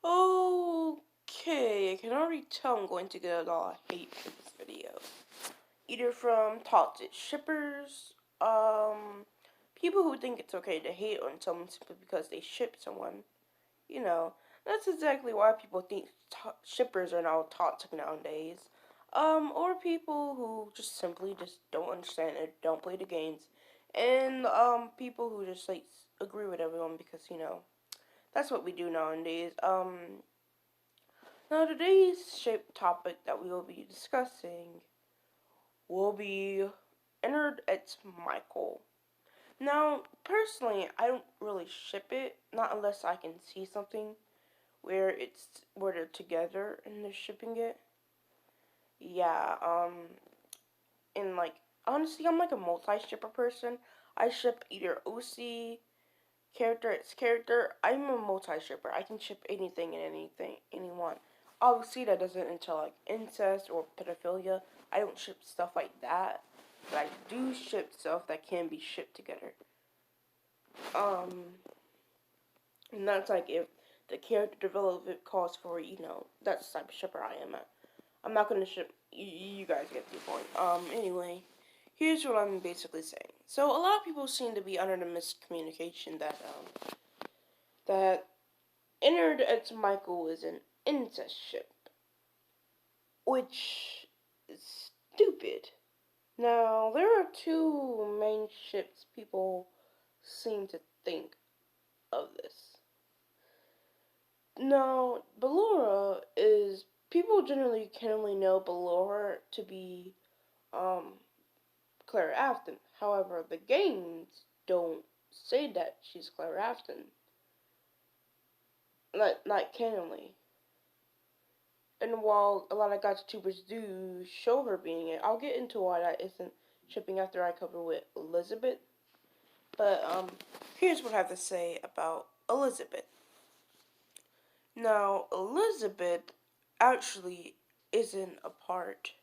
Okay, I can already tell I'm going to get a lot of hate for this video. Either from toxic shippers, people who think it's okay to hate on someone simply because they ship someone. You know, that's exactly why people think shippers are now toxic nowadays. Or people who just simply just don't understand it, don't play the games. And, people who just, like, agree with everyone because, that's what we do nowadays. Now, today's shape topic that we will be discussing will be Ennard It's Michael. Now, personally, I don't really ship it, not unless I can see something where they're together and they're shipping it. Yeah, and like honestly, I'm like a multi-shipper person. I ship either OC character, it's character. I'm a multi-shipper. I can ship anything and anyone. Obviously, that doesn't entail like incest or pedophilia. I don't ship stuff like that, but I do ship stuff that can be shipped together. Um, and that's like if the character development calls for, that's the type of shipper I am at. I'm not gonna ship. You guys get the point. Anyway, here's what I'm basically saying. So a lot of people seem to be under the miscommunication that Ennard It's Michael is an incest ship, which is stupid. Now, there are two main ships people seem to think of this. Now, Ballora is, people generally can only know Ballora to be, Claire Afton. However, the games don't say that she's Claire Afton. Not canonly. And while a lot of GotchaTubers do show her being it, I'll get into why that isn't shipping after I cover with Elizabeth. But, here's what I have to say about Elizabeth. Now, Elizabeth actually isn't a part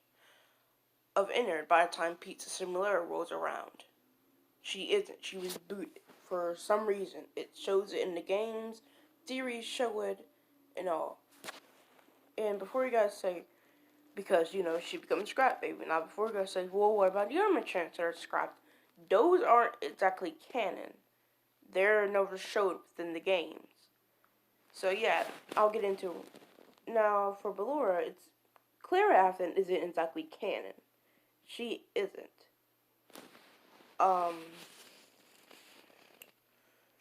of Ennard by the time Pizza Simulator rolls around. She isn't. She was booted for some reason. It shows it in the games, theories show it, and all. And before you guys say, because, she becomes scrap baby. Now, before you guys say, well, what about the other mechanics that are scrapped? Those aren't exactly canon. They're never showed within the games. So, yeah, I'll get into it. Now, for Ballora, it's Clara Afton isn't exactly canon. She isn't. Um,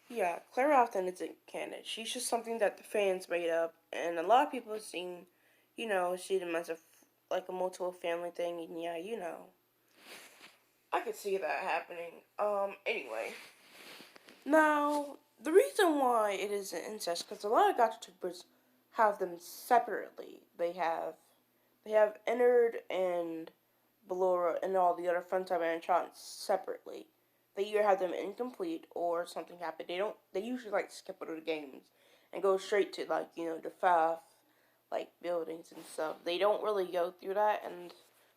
yeah, Clara Afton isn't canon. She's just something that the fans made up, and a lot of people have seen, see them as like a multiple family thing, and yeah, I could see that happening. Anyway. Now, the reason why it isn't incest, because a lot of GotchaTubers have them separately. They have Ennard and Ballora and all the other Funtime animatronics separately. They either have them incomplete or something happened. They usually like skip over the games and go straight to like, the FAF, like buildings and stuff. They don't really go through that, and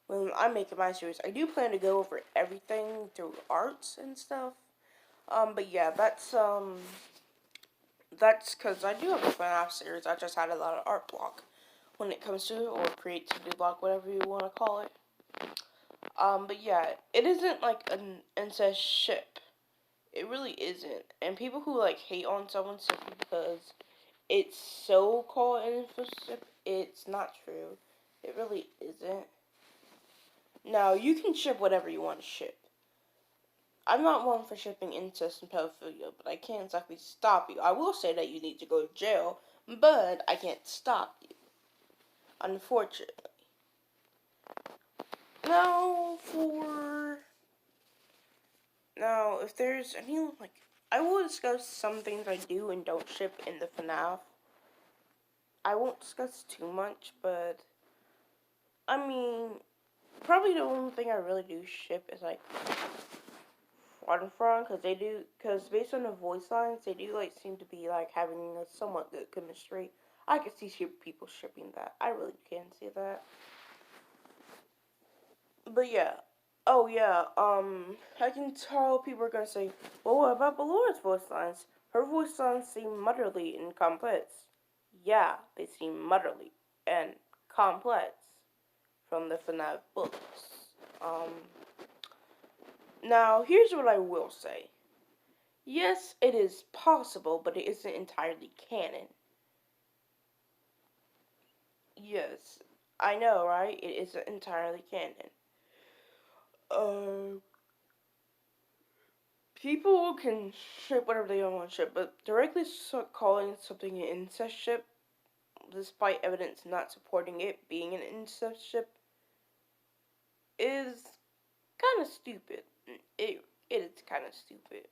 when I'm making my series, I do plan to go over everything through arts and stuff. But yeah, that's because I do have a FNAF series. I just had a lot of art block when it comes to it, or creativity block, whatever you want to call it. But yeah, it isn't like an incest ship. It really isn't. And people who like hate on someone simply because it's so called an incest ship, it's not true. It really isn't. Now, you can ship whatever you want to ship. I'm not one for shipping incest and pedophilia, but I can't exactly stop you. I will say that you need to go to jail, but I can't stop you. Unfortunately. Now, if there's any, like, I will discuss some things I do and don't ship in the FNAF. I won't discuss too much, but, I mean, probably the only thing I really do ship is, like, Front, because based on the voice lines, they do, like, seem to be, like, having a somewhat good chemistry. I could see people shipping that. I really can see that. But yeah. Oh yeah, I can tell people are gonna say, well, what about Ballora's voice lines? Her voice lines seem motherly and complex. Yeah, they seem motherly and complex from the FNAF books. Um, Now, here's what I will say. Yes, it is possible, but it isn't entirely canon. Yes, I know, right? It isn't entirely canon. Uh, People can ship whatever they want to ship, but directly calling something an incest ship, despite evidence not supporting it being an incest ship, is kind of stupid. It is kind of stupid.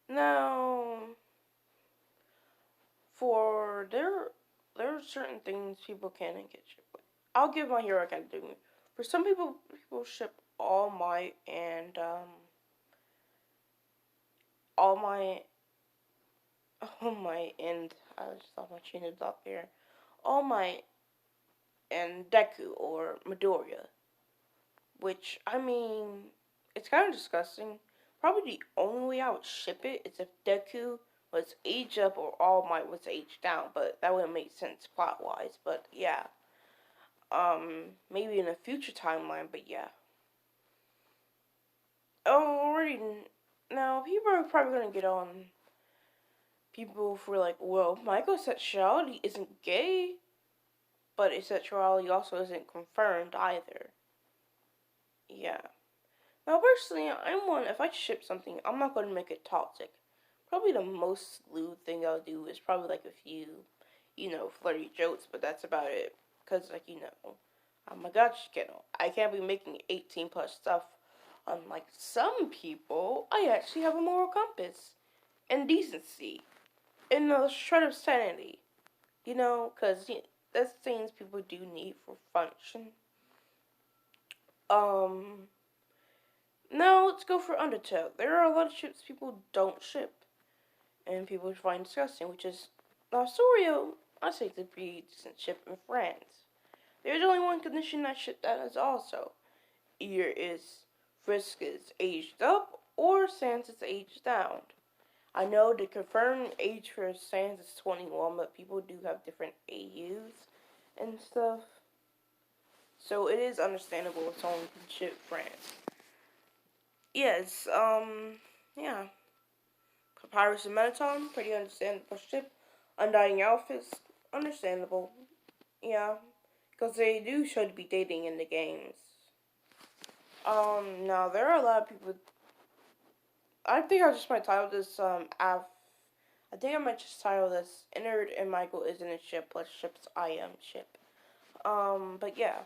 Now, for there are certain things people can and get shipped with. I'll give My Hero Academia. For some people ship All Might and All Might, All Might, and I just thought my chain is up there. All Might and Deku or Midoriya, which I mean, it's kind of disgusting. Probably the only way I would ship it is if Deku was age up or All Might was age down, but that wouldn't make sense plot wise. But yeah, maybe in a future timeline. But yeah. Oh, already now people are probably gonna get on people for like, well, Michael's sexuality isn't gay, but his sexuality also isn't confirmed either. Yeah. Now, personally, I'm one. If I ship something, I'm not gonna make it toxic. Probably the most lewd thing I'll do is probably like a few, flirty jokes, but that's about it. Cause like oh my gosh, I can't be making 18 plus stuff. Unlike some people, I actually have a moral compass and decency and a shred of sanity. Cause that's things people do need for function. Um, Now let's go for Undertale. There are a lot of ships people don't ship, and people find disgusting, which is Sorio. I say it's a pretty decent ship in France. There's only one condition I ship that is also. Either is Frisk is aged up or Sans is aged down. I know the confirmed age for Sans is 21, but people do have different AUs and stuff. So it is understandable if someone can ship France. Yes, yeah. Papyrus and Mettaton, pretty understandable ship. Undying Alphys, understandable. Yeah, because they do show to be dating in the games. Now there are a lot of people. I think I just might title this I think I might just title this Innard and Michael isn't a ship plus ships I am ship. But yeah.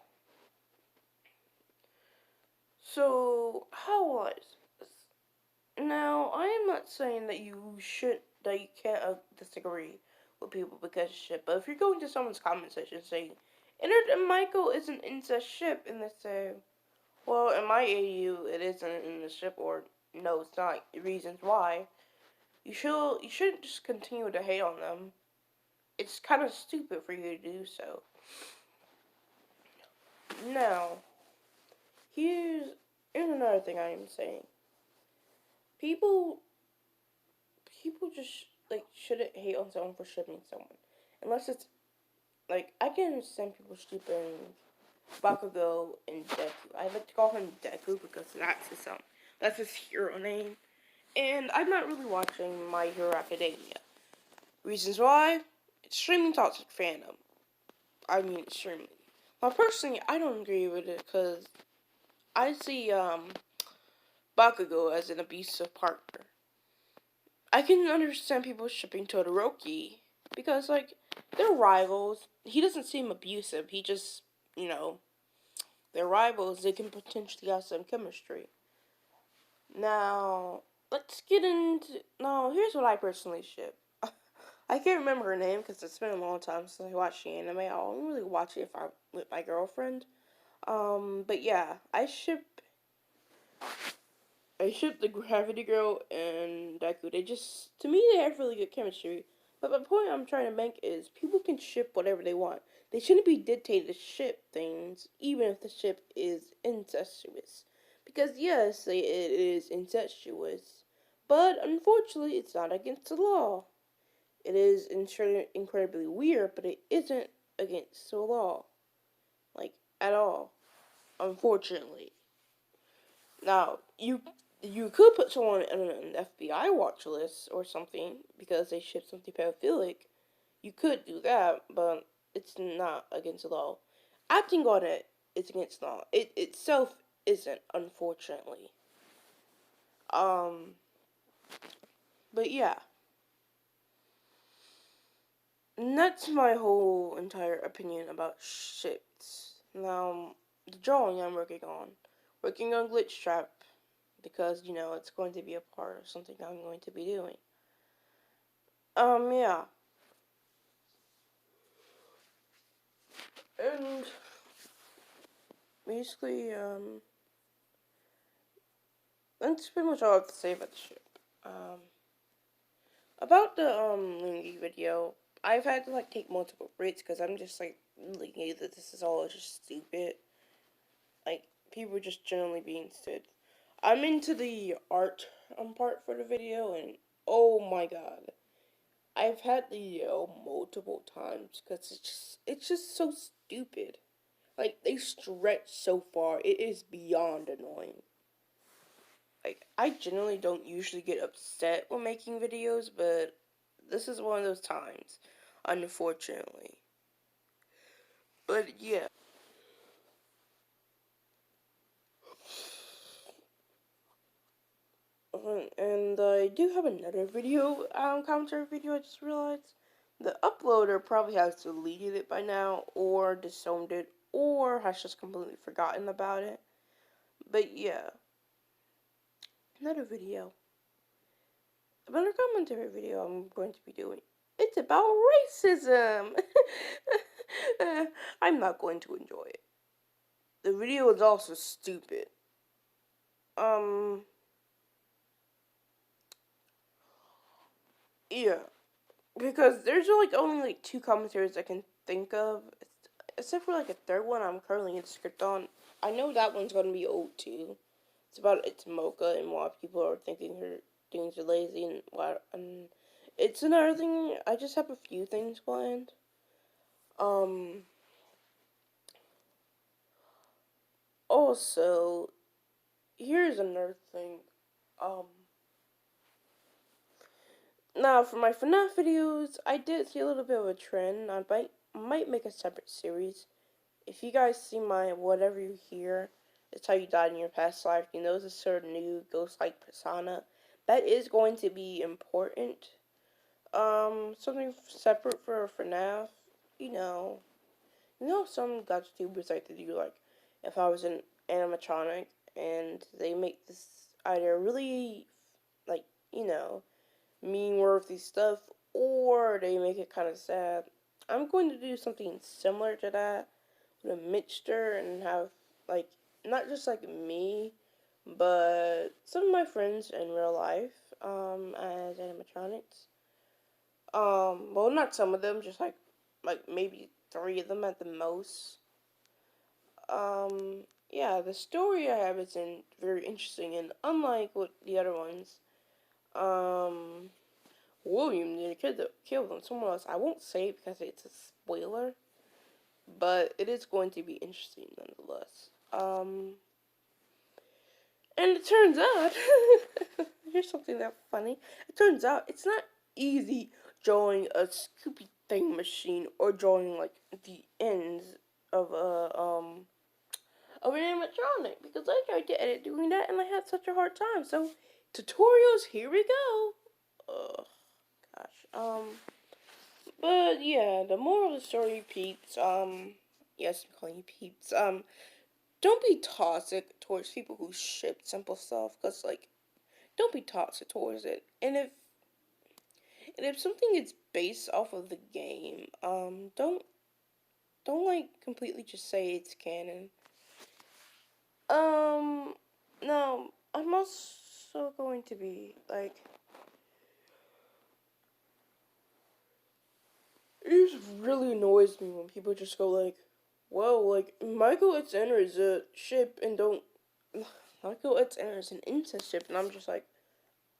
So how was this? Now I am not saying that you can't disagree with people because of ship, but if you're going to someone's comment section saying Innard and Michael is an incest ship, and they say, well, in my AU it isn't in the ship, or no, it's not. Reasons why. You shouldn't just continue to hate on them. It's kind of stupid for you to do so. Now, here's another thing I am saying. People just like shouldn't hate on someone for shipping someone, unless it's like I can understand people shipping Bakugo and Deku. I like to call him Deku because that's his hero name. And I'm not really watching My Hero Academia. Reasons why? Extremely toxic fandom. I mean, extremely. Now, personally, I don't agree with it because I see Bakugo as an abusive partner. I can understand people shipping Todoroki because, like, they're rivals. He doesn't seem abusive. He just, you know, they're rivals. They can potentially have some chemistry. Now, let's get into. Now, here's what I personally ship. I can't remember her name because it's been a long time since I watched the anime. I'll only really watch it if I'm with my girlfriend. But yeah, I ship the Gravity Girl and Deku. To me, they have really good chemistry. But the point I'm trying to make is people can ship whatever they want. They shouldn't be dictated to ship things, even if the ship is incestuous. Because yes, it is incestuous, But unfortunately, it's not against the law. It is incredibly weird, but it isn't against the law. Like, at all. Unfortunately. Now, you could put someone on an FBI watch list or something because they ship something pedophilic. You could do that, but it's not against the law. Acting on it is against the law. It itself isn't, unfortunately. But yeah. And that's my whole entire opinion about ships. Now, the drawing I'm working on Glitch Trap, because, it's going to be a part of something I'm going to be doing. Yeah. And, basically, that's pretty much all I have to say about the ship. About the, Lingy video, I've had to, take multiple breaks, because I'm just, thinking that this is all just stupid. People just generally being stupid. I'm into the art part for the video, and oh my god, I've had to yell multiple times because it's just so stupid. They stretch so far, it is beyond annoying. I generally don't usually get upset when making videos, but this is one of those times, unfortunately. But yeah. And I do have another video, commentary video, I just realized. The uploader probably has deleted it by now, or disowned it, or has just completely forgotten about it. But yeah. Another video. Another commentary video I'm going to be doing. It's about racism! I'm not going to enjoy it. The video is also stupid. Yeah. Because there's only two commentaries I can think of, except for a third one I'm currently in script on. I know that one's gonna be old too. It's about its mocha and why people are thinking her things are lazy and it's another thing. I just have a few things planned. Also, here's another thing. Now for my FNAF videos, I did see a little bit of a trend. I might make a separate series. If you guys see my Whatever You Hear, It's How You Died in Your Past Life, it's a sort of new ghost-like persona. That is going to be important. Something separate for FNAF. Some YouTubers like to do, if I was an animatronic, and they make this either really, like, meme-worthy stuff, or they make it kind of sad. I'm going to do something similar to that, with a mixture, and have, not just, me, but some of my friends in real life, as animatronics. Well, not some of them, just, maybe 3 of them at the most. Yeah, the story I have is very interesting, and unlike what the other ones, William, the kid that killed someone else, I won't say it because it's a spoiler, but it is going to be interesting nonetheless. And it turns out, here's something that's funny. It turns out it's not easy drawing a Scooby Thing machine or drawing the ends of an animatronic, because I tried to edit doing that and I had such a hard time. So tutorials, here we go. Ugh, gosh. But yeah, the moral of the story, peeps. Yes, I'm calling you peeps. Don't be toxic towards people who ship simple stuff, cause don't be toxic towards it. And if something is based off of the game, don't completely just say it's canon. No, I'm also going to be it just really annoys me when people just go well, MichaelXennard is a ship and don't MichaelXennard is an incest ship, and I'm just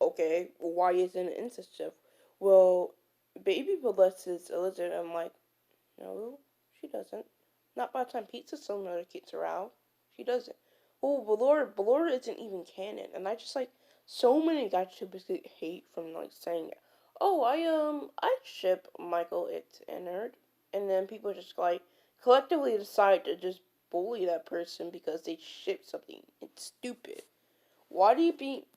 okay, well, why isn't it incest ship? Well, baby molested a lizard. I'm like, no, she doesn't. Not by the time Pizza Cylinder gets around. She doesn't. Oh, Ballora isn't even canon, and I just like so many guys basically hate from like saying, "Oh, I ship MichaelXennard," and then people just like collectively decide to just bully that person because they ship something. It's stupid. Why do you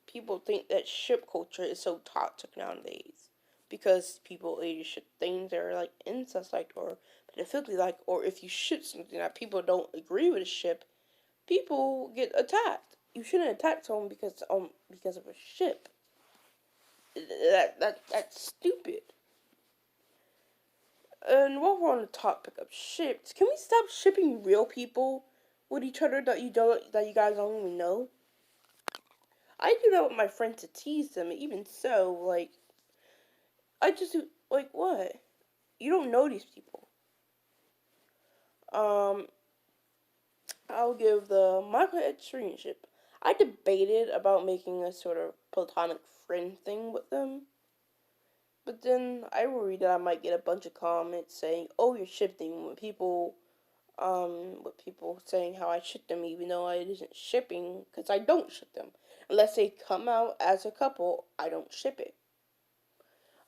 people think that ship culture is so toxic nowadays? Because people either ship things that are like incest like or pedophily like, or if you ship something that people don't agree with a ship, people get attacked. You shouldn't attack someone because of a ship. That's stupid. And while we're on the topic of ships, can we stop shipping real people with each other that you guys don't even know? I do that with my friends to tease them. Even so, like I just do like what? You don't know these people. Um, I'll give the Michael ship. I debated about making a sort of platonic friend thing with them, but then I worried that I might get a bunch of comments saying, "Oh, you're shipping," with people saying how I ship them, even though I isn't shipping, because I don't ship them unless they come out as a couple. I don't ship it.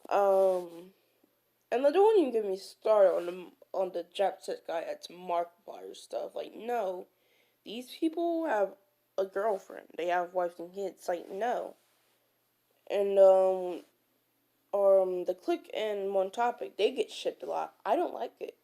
Um, and they don't even get me started on the Japanese guy that's Markiplier stuff. Like, no, these people have a girlfriend. They have wives and kids. Like, no. And the Click and One Topic, they get shipped a lot. I don't like it.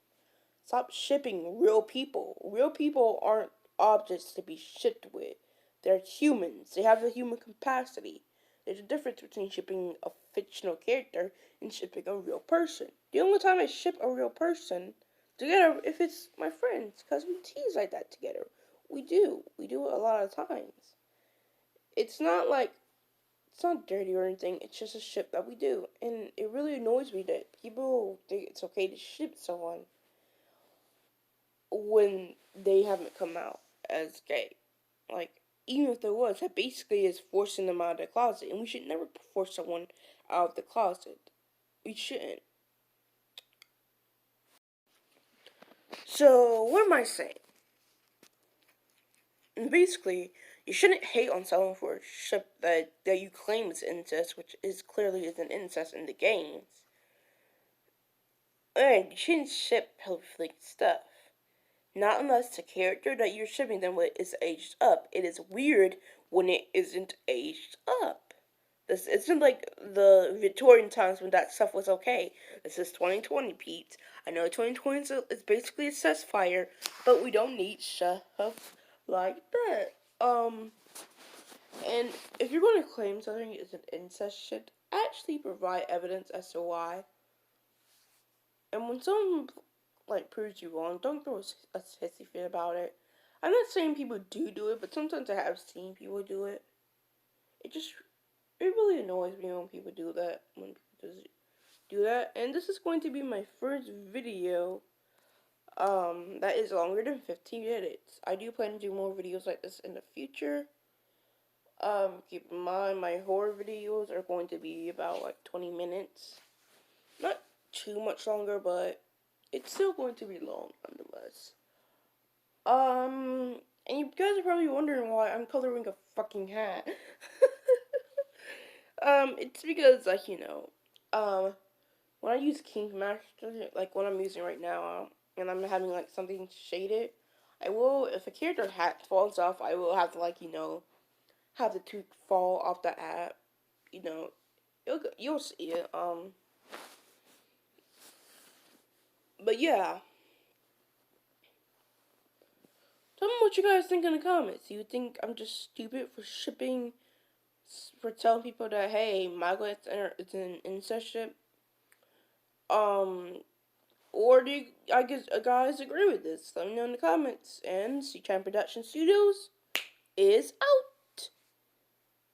Stop shipping real people. Real people aren't objects to be shipped with. They're humans. They have the human capacity. There's a difference between shipping a fictional character and shipping a real person. The only time I ship a real person together if it's my friends, because we tease like that together. We do. We do it a lot of times. It's not like it's not dirty or anything. It's just a ship that we do, and it really annoys me that people think it's okay to ship someone when they haven't come out as gay. Like, even if there was, that basically is forcing them out of the closet, and we should never force someone out of the closet. We shouldn't. So, what am I saying? And basically, you shouldn't hate on someone for a ship that you claim is incest, which is clearly isn't incest in the games. And you shouldn't ship pedophilic stuff. Not unless the character that you're shipping them with is aged up. It is weird when it isn't aged up. This isn't like the Victorian times when that stuff was okay. This is 2020, Pete. I know 2020 is basically a cessfire, but we don't need stuff like that. And if you're going to claim something is an incest shit, actually provide evidence as to why. And when someone like proves you wrong, don't throw a hissy fit about it. I'm not saying people do it, but sometimes I have seen people do it. It really annoys me when people do that. When people do that, and this is going to be my first video. That is longer than 15 minutes. I do plan to do more videos like this in the future. Keep in mind my horror videos are going to be about like 20 minutes. Not too much longer, but it's still going to be long nonetheless. And you guys are probably wondering why I'm coloring a fucking hat. It's because, like, when I use King Master, like what I'm using right now, and I'm having, like, something shaded, if a character hat falls off, I will have to, like, have the tooth fall off the app, you'll see it, but yeah. Tell me what you guys think in the comments. Do you think I'm just stupid for telling people that, hey, Michael is an incest ship? Or do you guys agree with this? Let me know in the comments. And C-Chan Production Studios is out.